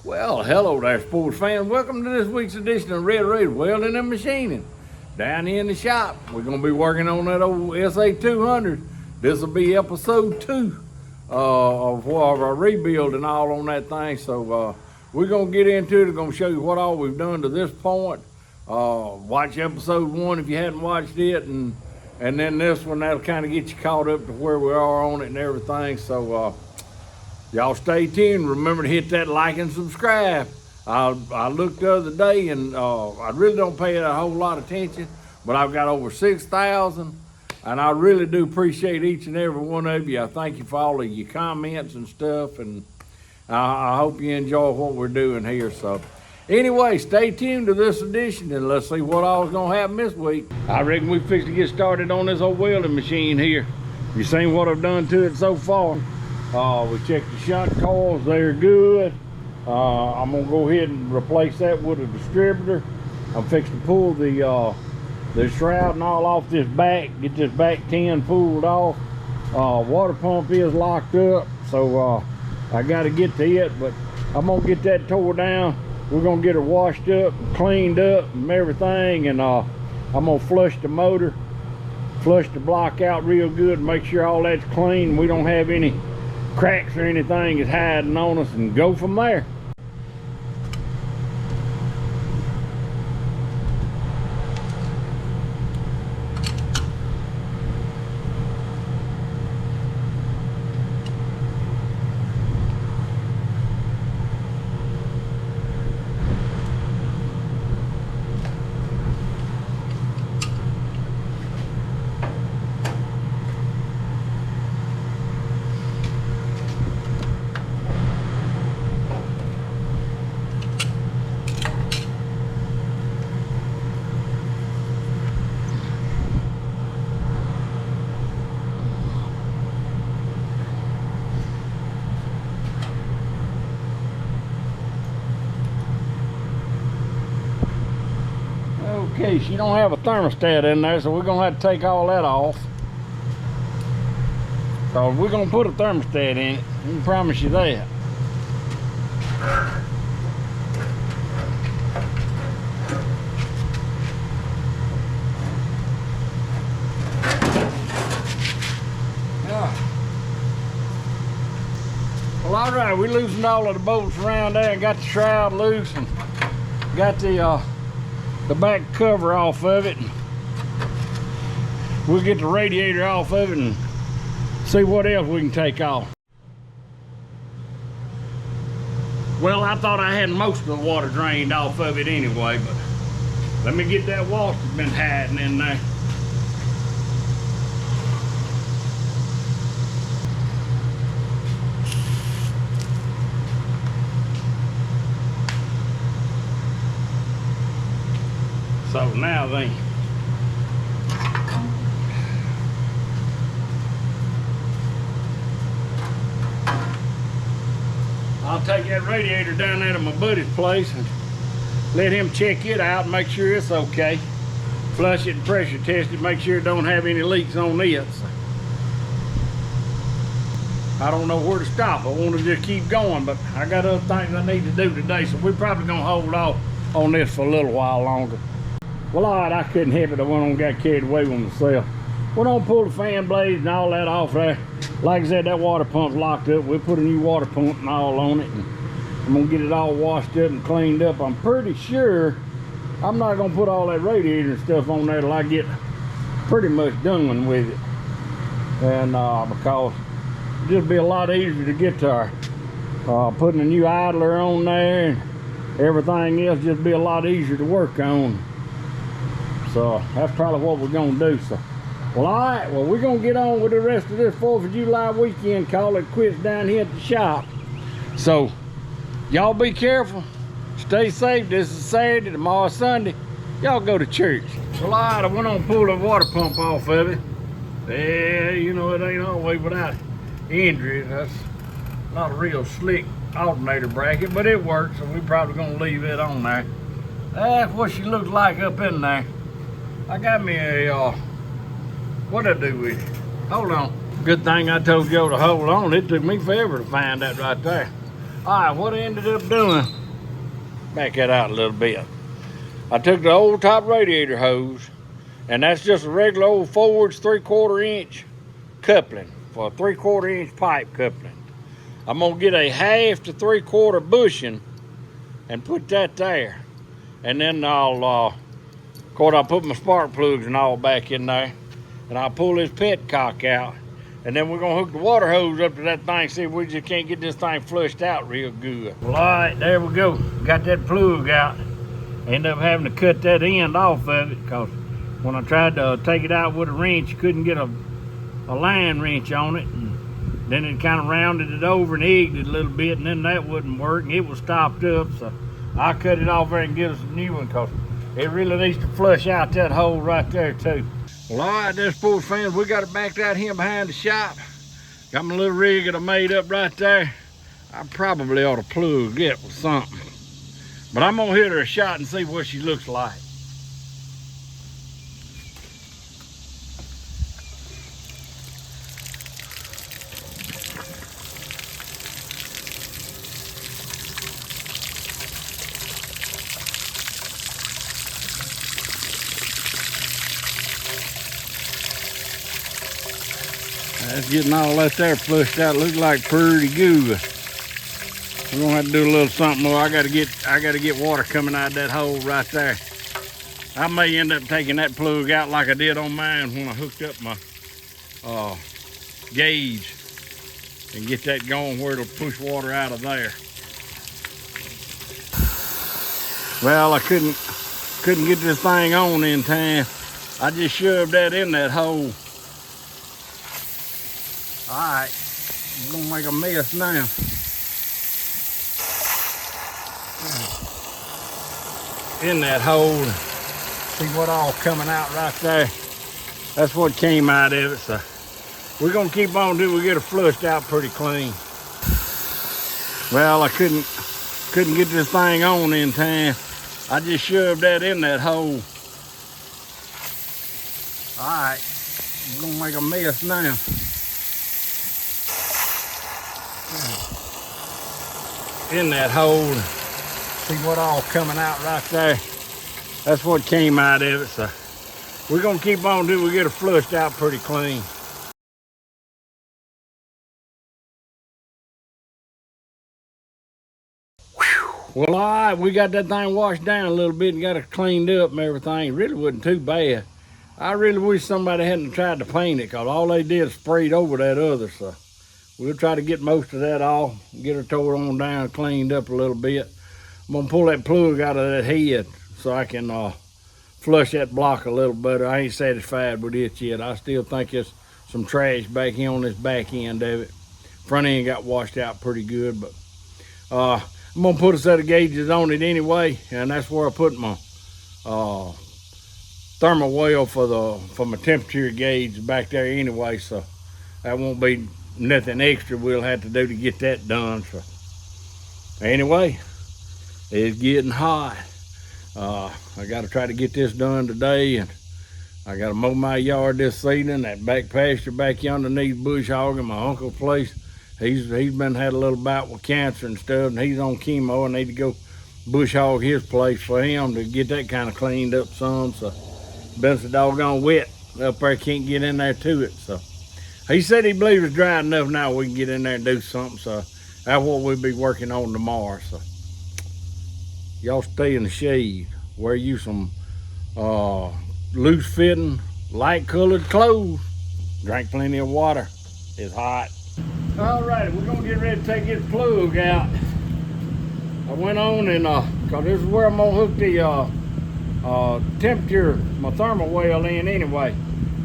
Well, hello there, sports fans. Welcome to this week's edition of Red Welding and Machining. Down here in the shop, we're going to be working on that old SA200. This will be episode 2 of our rebuild and all on that thing. So we're going to get into it. We're going to show you what all we've done to this point. Watch episode 1 if you hadn't watched it, and then this one, that'll kind of get you caught up to where we are on it and everything. So y'all stay tuned. Remember to hit that like and subscribe. I looked the other day, and I really don't pay it a whole lot of attention, but I've got over 6,000, and I really do appreciate each and every one of you. I thank you for all of your comments and stuff, and I hope you enjoy what we're doing here. So anyway, stay tuned to this edition, and let's see what all's gonna happen this week. I reckon we fixed to get started on this old welding machine here. You seen what I've done to it so far? We checked the shunt coils, they're good. I'm gonna go ahead and replace that with a distributor. I'm fixing to pull the shroud and all off this back, get this back tin pulled off. Water pump is locked up, so I gotta get to it, but I'm gonna get that tore down. We're gonna get her washed up, cleaned up and everything, and I'm gonna flush the motor, flush the block out real good, make sure all that's clean, we don't have any cracks or anything is hiding on us, and go from there. Okay, she don't have a thermostat in there, so we're gonna have to take all that off. So we're gonna put a thermostat in it, I can promise you that. Well, all right, we loosened all of the bolts around there and got the shroud loose and got the back cover off of it. We'll get the radiator off of it and see what else we can take off. Well, I thought I had most of the water drained off of it anyway, but let me get that wash that's been hiding in there. So now then, I'll take that radiator down there to my buddy's place and let him check it out and make sure it's okay. Flush it and pressure test it, make sure it don't have any leaks on it. I don't know where to stop. I want to just keep going, but I got other things I need to do today, so we're probably gonna hold off on this for a little while longer. Well, all right, I couldn't help it. I went on and got carried away with myself. Went on and pulled the fan blades and all that off there. Like I said, that water pump's locked up. We'll put a new water pump and all on it. And I'm gonna get it all washed up and cleaned up. I'm pretty sure I'm not gonna put all that radiator and stuff on there till I get pretty much done with it. And because it'll just be a lot easier to get to her. Putting a new idler on there and everything else just be a lot easier to work on. So that's probably what we're gonna do. So, well, all right, well, we're gonna get on with the rest of this 4th of July weekend. Call it quits down here at the shop. So y'all be careful, stay safe. This is Saturday, tomorrow's Sunday. Y'all go to church. Well, all right, I went on and pulled the water pump off of it. Yeah, you know, it ain't always without injury. That's not a real slick alternator bracket, but it works, so we're probably gonna leave it on there. That's what she looks like up in there. I got me a, what'd I do with it? Hold on. Good thing I told Joe to hold on. It took me forever to find that right there. All right, what I ended up doing, back that out a little bit. I took the old top radiator hose, and that's just a regular old forwards 3/4 inch coupling for a 3/4 inch pipe coupling. I'm gonna get a 1/2 to 3/4 bushing and put that there. And then I'll put my spark plugs and all back in there. And I'll pull this petcock out. And then we're gonna hook the water hose up to that thing, see if we just can't get this thing flushed out real good. Well, all right, there we go. Got that plug out. Ended up having to cut that end off of it because when I tried to take it out with a wrench, you couldn't get a line wrench on it. And then it kind of rounded it over and egged it a little bit, and then that wouldn't work, and it was stopped up. So I cut it off there and get us a new one because it really needs to flush out that hole right there too. Well, all right, there, sports fans, we got it backed out here behind the shop. Got my little rig that I made up right there. I probably ought to plug it with something. But I'm gonna hit her a shot and see what she looks like. That's getting all that there flushed out. Looks like pretty good. We're gonna have to do a little something more. I gotta get water coming out of that hole right there. I may end up taking that plug out like I did on mine when I hooked up my gauge and get that going where it'll push water out of there. Well, I couldn't get this thing on in time. I just shoved that in that hole. All right, I'm gonna make a mess now. In that hole, see what all coming out right there. That's what came out of it. So we're gonna keep on till we get it flushed out pretty clean. Well, I couldn't get this thing on in time. I just shoved that in that hole. All right, I'm gonna make a mess now. In that hole, see what all coming out right there. That's what came out of it. So we're gonna keep on till we get it flushed out pretty clean. Well, all right, we got that thing washed down a little bit and got it cleaned up and everything. It really wasn't too bad. I really wish somebody hadn't tried to paint it because all they did was sprayed over that other. So we'll try to get most of that off, get her tore on down, cleaned up a little bit. I'm gonna pull that plug out of that head so I can flush that block a little better. I ain't satisfied with it yet. I still think there's some trash back here on this back end of it. Front end got washed out pretty good, but I'm gonna put a set of gauges on it anyway, and that's where I put my thermal well for my temperature gauge back there anyway, so that won't be nothing extra we'll have to do to get that done. So anyway, it's getting hot. I got to try to get this done today, and I got to mow my yard this season. That back pasture back yonder needs bush hogging. My uncle's place, he's been had a little bout with cancer and stuff, and he's on chemo. I need to go bush hog his place for him to get that kind of cleaned up some. So been so doggone wet up there, can't get in there to it. So he said he believes it's dry enough now we can get in there and do something. So that's what we'll be working on tomorrow. So y'all stay in the shade. Wear you some loose fitting, light colored clothes. Drink plenty of water. It's hot. All right, we're gonna get ready to take this plug out. I went on and cause this is where I'm gonna hook the temperature, my thermal well in anyway.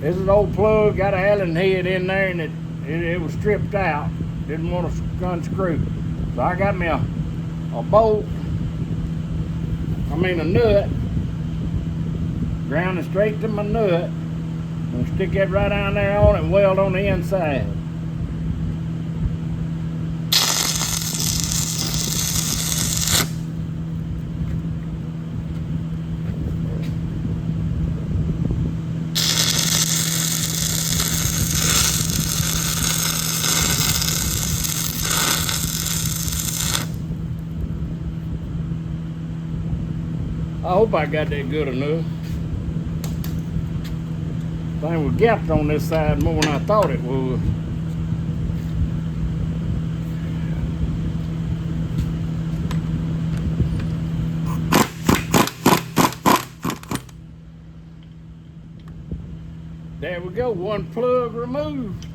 This is an old plug, got an Allen head in there, and it was stripped out. Didn't want to unscrew. So I got me a bolt, a nut, grounded straight to my nut, and stick that right down there on it and weld on the inside. I hope I got that good enough. Thing was gapped on this side more than I thought it was. There we go, one plug removed.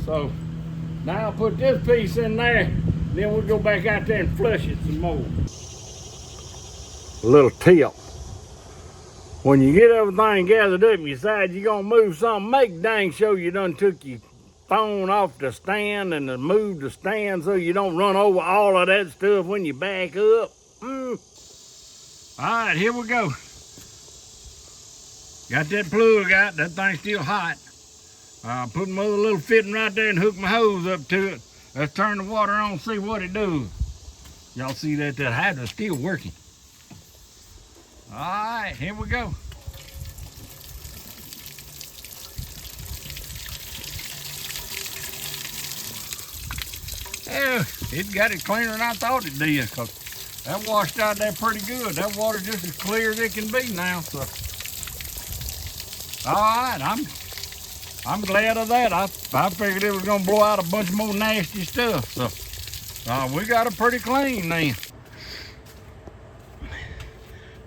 So now I'll put this piece in there, then we'll go back out there and flush it some more. A little tip. When you get everything gathered up and you decide you're gonna move something, make dang sure you done took your phone off the stand and move the stand so you don't run over all of that stuff when you back up. All right, here we go. Got that plug out, that thing's still hot. Put my other little fitting right there and hook my hose up to it. Let's turn the water on and see what it does. Y'all see that hydrant's still working. All right, here we go. Yeah, it got it cleaner than I thought it did, because that washed out there pretty good. That water's just as clear as it can be now. So, all right, I'm glad of that. I figured it was gonna blow out a bunch more nasty stuff. So we got it pretty clean then.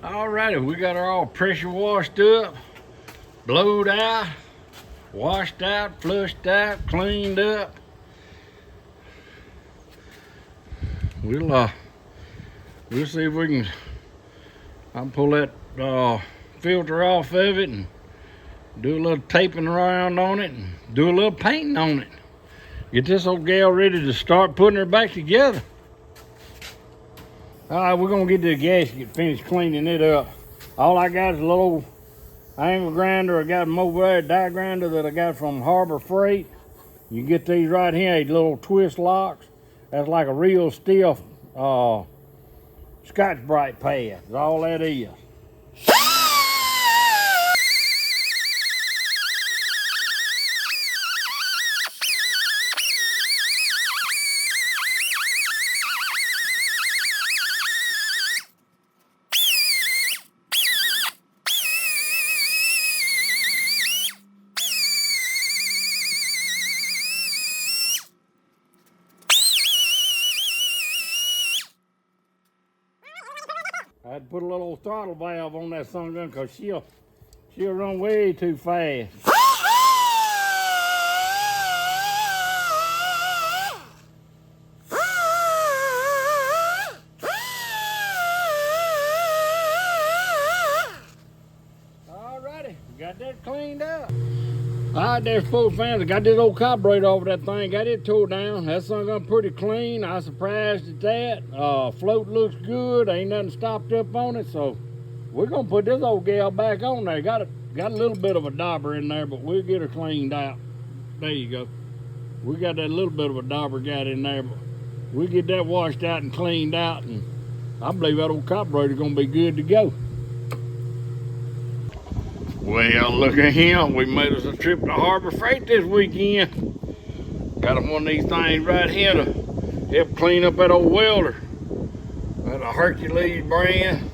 All righty, we got her all pressure washed up, blowed out, washed out, flushed out, cleaned up. We'll see if we can. I'll pull that filter off of it and do a little taping around on it and do a little painting on it. Get this old gal ready to start putting her back together. All right, we're gonna get the gasket finished cleaning it up. All I got is a little angle grinder. I got them over there, die grinder that I got from Harbor Freight. You get these right here, these little twist locks. That's like a real stiff Scotch-Brite pad. That's all that is. I had to put a little throttle valve on that son gun because she'll run way too fast. Alrighty, we got that cleaned up. Alright, there's full fans. I got this old carburetor over that thing, got it tore down. That son gun pretty clean. I was surprised at that. Float looks good, ain't nothing stopped up on it, so we're gonna put this old gal back on there. Got a little bit of a dauber in there, but we'll get her cleaned out. There you go. We got that little bit of a dauber got in there, but we'll get that washed out and cleaned out, and I believe that old carburetor's gonna be good to go. Well, look at him. We made us a trip to Harbor Freight this weekend. Got him one of these things right here to help clean up that old welder. That's a Hercules brand.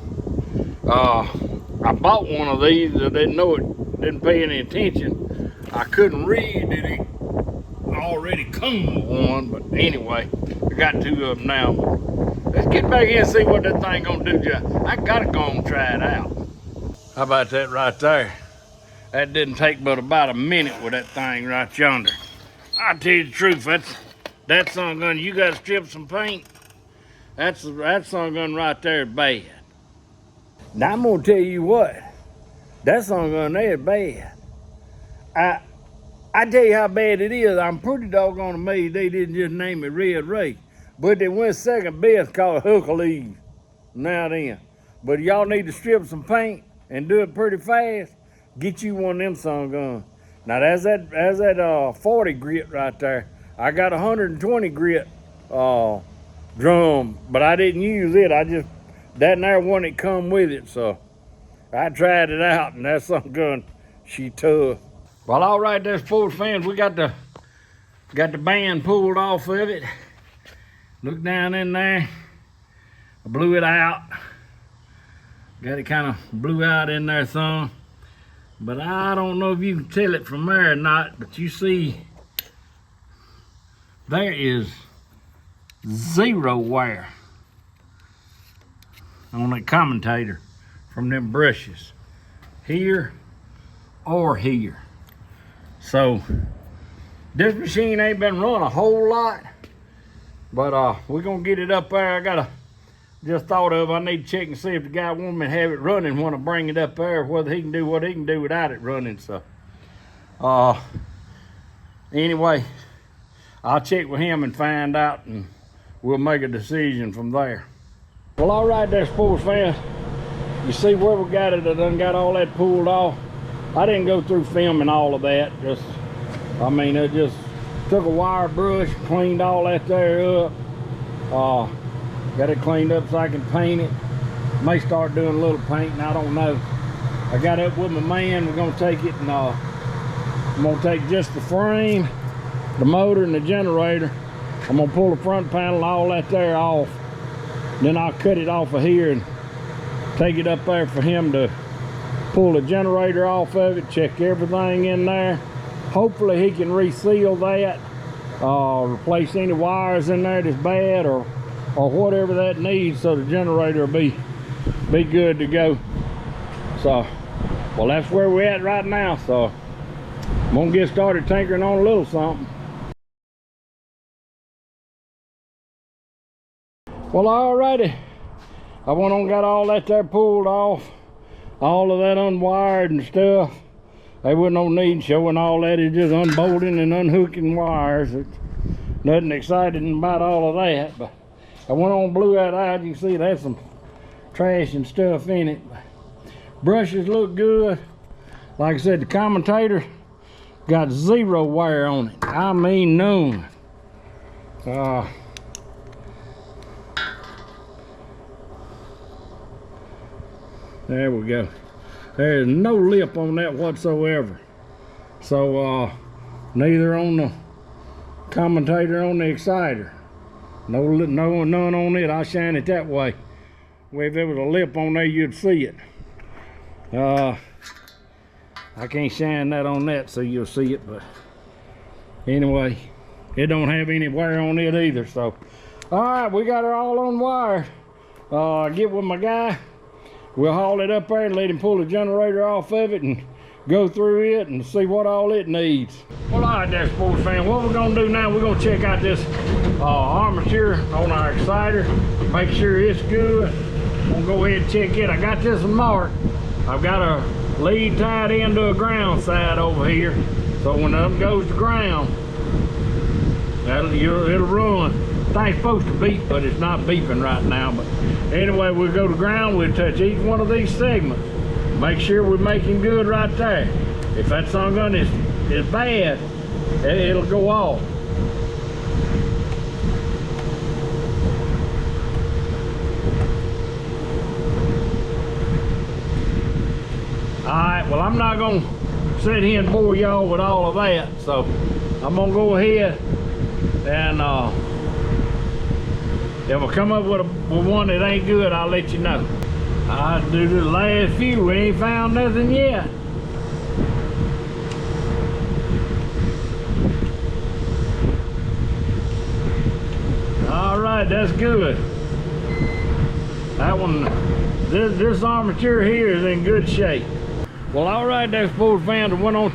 I bought one of these. I didn't know it, didn't pay any attention. I couldn't read that it already come with one, but anyway, I got two of them now. Let's get back here and see what that thing gonna do, Joe. I gotta go and try it out. How about that right there? That didn't take but about a minute with that thing right yonder. I'll tell you the truth, that son gun, you gotta strip some paint. That son gun right there is bad. Now I'm gonna tell you what, that son gun there is bad. I tell you how bad it is. I'm pretty doggone amazed they didn't just name it Red Ray. But they went second best, called Hercules. Now then. But y'all need to strip some paint and do it pretty fast. Get you one of them son guns. Now that's that 40 grit right there. I got 120 grit drum, but I didn't use it. That and there one that come with it. So I tried it out, and that son gun, she tough. Well, all right, there's full fans. We got the band pulled off of it. Look down in there. I blew it out. Got it kind of blew out in there some. But I don't know if you can tell it from there or not, but you see there is zero wear on that commutator from them brushes, here or here. So this machine ain't been run a whole lot, but we're gonna get it up there. Just thought of, I need to check and see if the guy want me to have it running when I bring it up there, whether he can do what he can do without it running. So anyway, I'll check with him and find out, and we'll make a decision from there. Well, all right there, sports fans. You see where we got it? I done got all that pulled off. I didn't go through filming all of that. I just took a wire brush, cleaned all that there up. Got it cleaned up so I can paint it. May start doing a little painting, I don't know. I got up with my man. We're gonna take it and I'm gonna take just the frame, the motor, and the generator. I'm gonna pull the front panel and all that there off. Then I'll cut it off of here and take it up there for him to pull the generator off of it, check everything in there. Hopefully he can reseal that, replace any wires in there that's bad or whatever that needs, so the generator will be good to go. So, well, that's where we're at right now. So I'm gonna get started tinkering on a little something. Well, alrighty, I went on and got all that there pulled off, all of that unwired and stuff. There wasn't no need showing all that. It's just unbolting and unhooking wires. It's nothing exciting about all of that, but I went on and blew that out. You can see it had some trash and stuff in it. Brushes look good. Like I said, the commutator got zero wear on it. I mean none. There we go. There's no lip on that whatsoever. So neither on the commutator on the exciter. None on it. I shine it that way. Well, if there was a lip on there, you'd see it. I can't shine that on that so you'll see it, but anyway, it don't have any wear on it either. So all right, we got her all on wire. Get with my guy. We'll haul it up there and let him pull the generator off of it and go through it and see what all it needs. Well, all right there, sports fan. What we're gonna do now, we're gonna check out this armature on our exciter, make sure it's good. I'm gonna go ahead and check it. I got this marked. I've got a lead tied into a ground side over here, so when it goes to ground, it'll run. Thing's supposed to beep, but it's not beeping right now. But anyway, we'll go to ground. We'll touch each one of these segments, make sure we're making good right there. If that sun gun is bad, it'll go off. Alright, well, I'm not gonna sit here and bore y'all with all of that, so I'm gonna go ahead and if I come up with one that ain't good, I'll let you know. I do the last few, we ain't found nothing yet. All right, that's good. That one, this armature here is in good shape. Well, all right, that's sports fans. I went on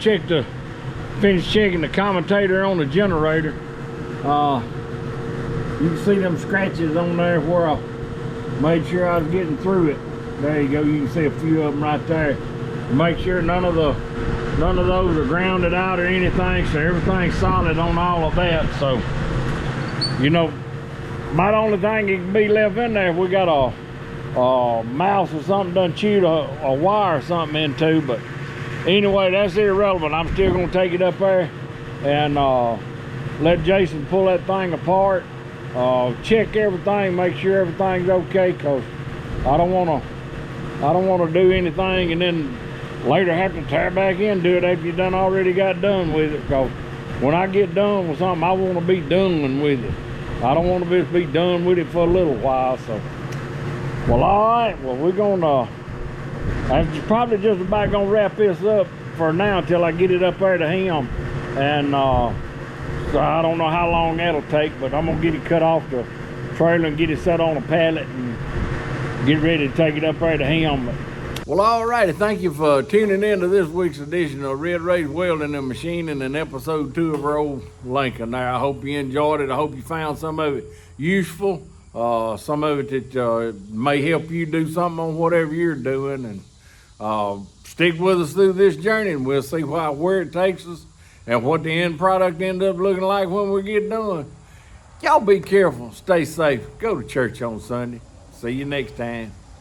finish checking the commutator on the generator. You can see them scratches on there where I made sure I was getting through it. There you go, you can see a few of them right there. Make sure none of those are grounded out or anything, so everything's solid on all of that. So, you know, about the only thing that can be left in there if we got a mouse or something done chewed a wire or something into. But anyway, that's irrelevant. I'm still gonna take it up there and let Jason pull that thing apart. Check everything, make sure everything's okay, cause I don't want to do anything and then later have to tear back in, do it after you done already got done with it. Cause when I get done with something, I want to be done with it. I don't want to be done with it for a little while. So, well, all right. Well, we're gonna That's probably just about gonna wrap this up for now until I get it up there to him. And so I don't know how long that'll take, but I'm gonna get it cut off the trailer and get it set on a pallet and get ready to take it up there to him. Well, alrighty, thank you for tuning in to this week's edition of Rhea's Welding and Machining and episode 2 of our old Lincoln there. I hope you enjoyed it. I hope you found some of it useful. Some of it that may help you do something on whatever you're doing. And stick with us through this journey and we'll see where it takes us and what the end product ends up looking like when we get done. Y'all be careful, stay safe, go to church on Sunday. See you next time.